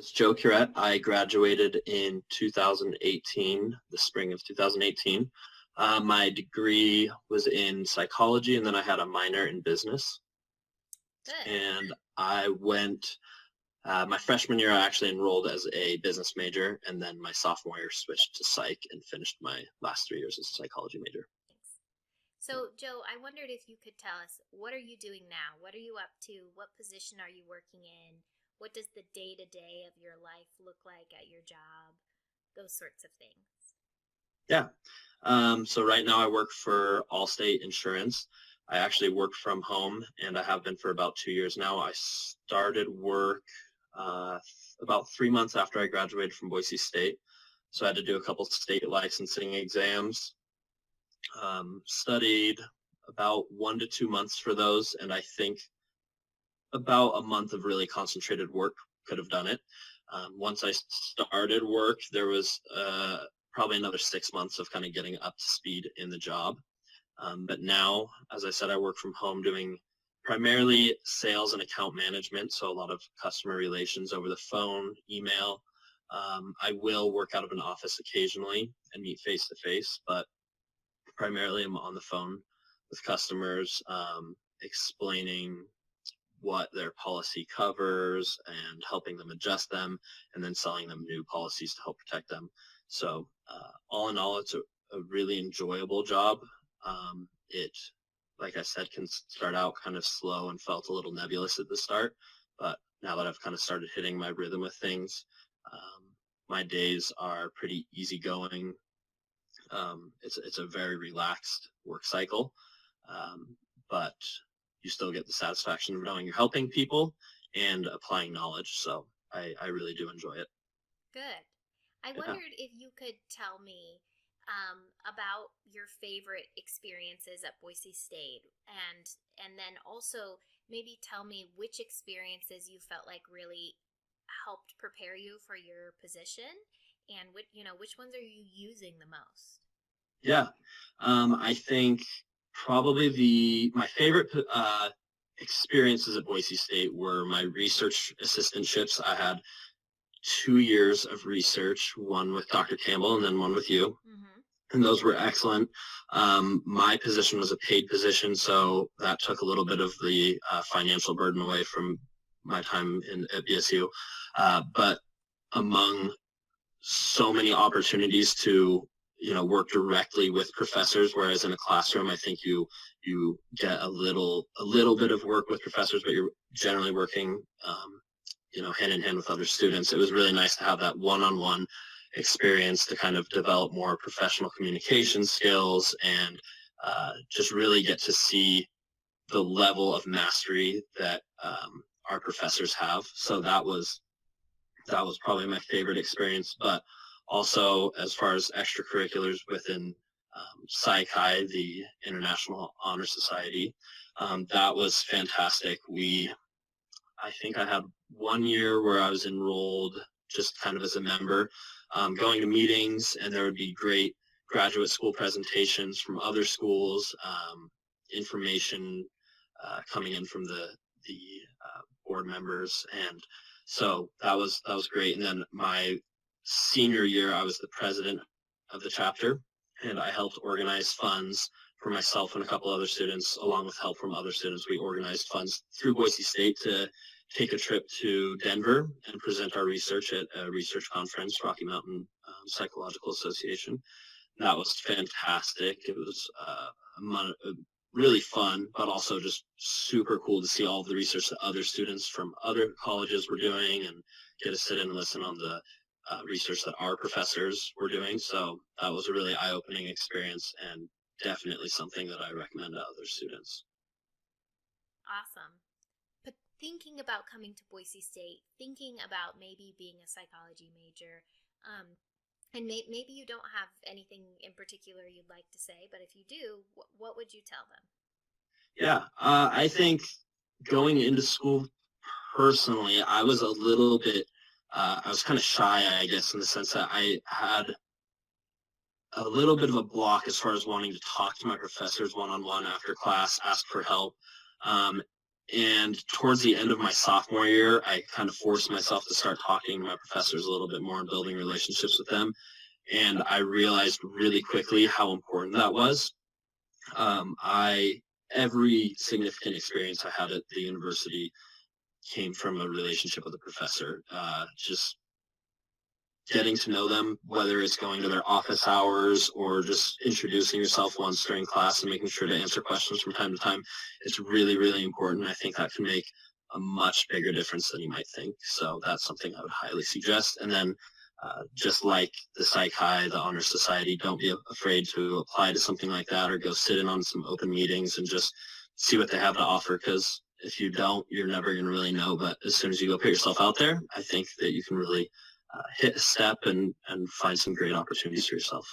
It's Joe Curette. I graduated in 2018, the spring of 2018. My degree was in psychology, and then I had a minor in business. Good. And I went, my freshman year, I actually enrolled as a business major, and then my sophomore year switched to psych and finished my last 3 years as a psychology major. Thanks. So, Joe, I wondered if you could tell us, what are you doing now? What are you up to? What position are you working in? What does the day-to-day of your life look like at your job? Those sorts of things. Yeah. So right now I work for Allstate Insurance. I actually work from home, and I have been for about 2 years now. I started work about 3 months after I graduated from Boise State. So I had to do a couple state licensing exams. Studied about 1 to 2 months for those, and I think about a month of really concentrated work could have done it. Once I started work, there was probably another 6 months of kind of getting up to speed in the job. But now, as I said, I work from home doing primarily sales and account management, so a lot of customer relations over the phone, email. I will work out of an office occasionally and meet face-to-face, but primarily I'm on the phone with customers, explaining what their policy covers and helping them adjust them, and then selling them new policies to help protect them. So all in all, it's a really enjoyable job. It, like I said, can start out kind of slow and felt a little nebulous at the start, but now that I've kind of started hitting my rhythm with things, my days are pretty easygoing. It's a very relaxed work cycle, but you still get the satisfaction of knowing you're helping people and applying knowledge. So I really do enjoy it. Good. I wondered if you could tell me about your favorite experiences at Boise State, and then also maybe tell me which experiences you felt like really helped prepare you for your position, and which ones are you using the most? Yeah. I think probably my favorite experiences at Boise State were my research assistantships. I had 2 years of research, one with Dr. Campbell and then one with you. Mm-hmm. And those were excellent. My position was a paid position, so that took a little bit of the financial burden away from my time at BSU. But among so many opportunities to work directly with professors, whereas in a classroom, I think you get a little bit of work with professors, but you're generally working hand in hand with other students. It was really nice to have that one-on-one experience to kind of develop more professional communication skills and just really get to see the level of mastery that our professors have. So that was probably my favorite experience. But also, as far as extracurriculars within Psych-Hi, the International Honor Society, that was fantastic. I think I had 1 year where I was enrolled just kind of as a member, going to meetings, and there would be great graduate school presentations from other schools, information coming in from the board members, and so that was great. And then my senior year, I was the president of the chapter, and I helped organize funds for myself and a couple other students, along with help from other students. We organized funds through Boise State to take a trip to Denver and present our research at a research conference, Rocky Mountain Psychological Association. That was fantastic. It was really fun, but also just super cool to see all of the research that other students from other colleges were doing and get to sit and listen on the research that our professors were doing. So that was a really eye-opening experience, and definitely something that I recommend to other students. Awesome. But thinking about coming to Boise State, thinking about maybe being a psychology major, and maybe you don't have anything in particular you'd like to say, but if you do, what would you tell them? Yeah, I think going into school personally, I was a little bit, I was kind of shy, I guess, in the sense that I had a little bit of a block as far as wanting to talk to my professors one-on-one after class, ask for help. And towards the end of my sophomore year, I kind of forced myself to start talking to my professors a little bit more and building relationships with them. And I realized really quickly how important that was. Every significant experience I had at the university came from a relationship with a professor. Just getting to know them, whether it's going to their office hours or just introducing yourself once during class and making sure to answer questions from time to time. It's really, really important. I think that can make a much bigger difference than you might think. So that's something I would highly suggest. And then just like the Psych High, the Honor Society, don't be afraid to apply to something like that or go sit in on some open meetings and just see what they have to offer. Because if you don't, you're never going to really know. But as soon as you go put yourself out there, I think that you can really hit a step and find some great opportunities for yourself.